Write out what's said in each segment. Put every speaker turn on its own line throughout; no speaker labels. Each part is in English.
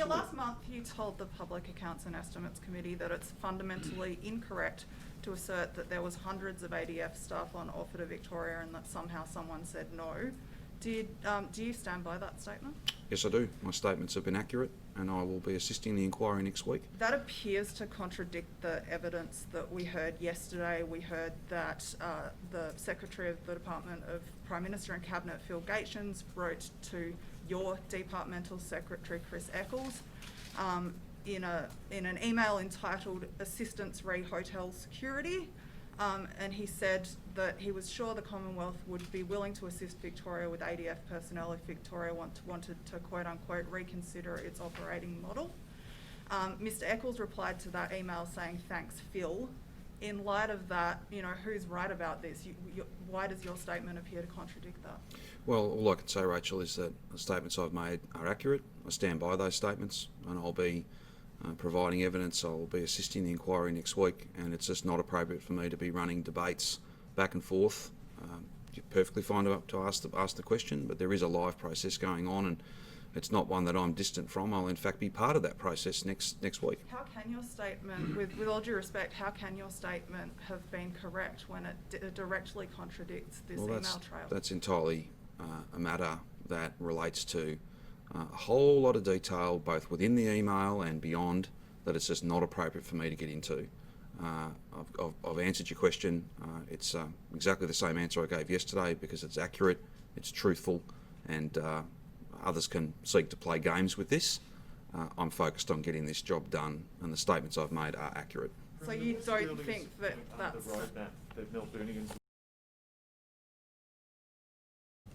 Premier, last month you told the Public Accounts and Estimates Committee that it's fundamentally incorrect to assert that there was hundreds of ADF staff on offer to Victoria and that somehow someone said no. Do you stand by that statement?
Yes, I do. My statements have been accurate and I will be assisting the inquiry next week.
That appears to contradict the evidence that we heard yesterday. We heard that the Secretary of the Department of Prime Minister and Cabinet, Phil Gaetjens, wrote to your departmental secretary, Chris Eccles, in an email entitled Assistance re Hotel Security, and he said that he was sure the Commonwealth would be willing to assist Victoria with ADF personnel if Victoria wanted to quote unquote reconsider its operating model. Mr. Eccles replied to that email saying, "Thanks, Phil." In light of that, who's right about this? Why does your statement appear to contradict that?
Well, all I can say, Rachel, is that the statements I've made are accurate. I stand by those statements and I'll be providing evidence. I'll be assisting the inquiry next week, and it's just not appropriate for me to be running debates back and forth. You're perfectly fine to ask the question, but there is a live process going on, and it's not one that I'm distant from. I'll in fact be part of that process next week.
How can your statement, with all due respect, how can your statement have been correct when it directly contradicts this email trail?
That's entirely a matter that relates to a whole lot of detail, both within the email and beyond, that it's just not appropriate for me to get into. I've answered your question. It's exactly the same answer I gave yesterday because it's accurate, it's truthful, and others can seek to play games with this. I'm focused on getting this job done, and the statements I've made are accurate.
So you don't think that that's...
The roadmap that Mel Burningham's...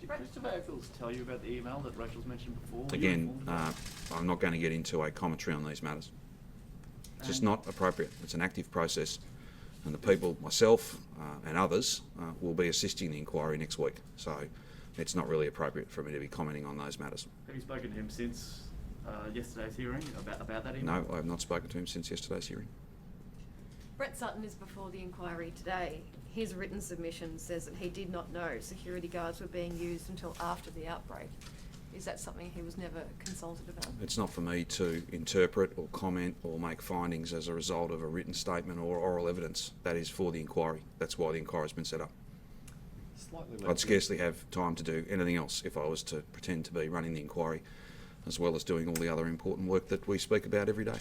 Did Christopher Eccles tell you about the email that Rachel's mentioned before?
Again, I'm not going to get into a commentary on these matters. It's just not appropriate. It's an active process, and the people, myself and others, will be assisting the inquiry next week. So it's not really appropriate for me to be commenting on those matters.
Have you spoken to him since yesterday's hearing about that email?
No, I have not spoken to him since yesterday's hearing.
Brett Sutton is before the inquiry today. His written submission says that he did not know security guards were being used until after the outbreak. Is that something he was never consulted about?
It's not for me to interpret or comment or make findings as a result of a written statement or oral evidence. That is for the inquiry. That's why the inquiry's been set up. I'd scarcely have time to do anything else if I was to pretend to be running the inquiry, as well as doing all the other important work that we speak about every day.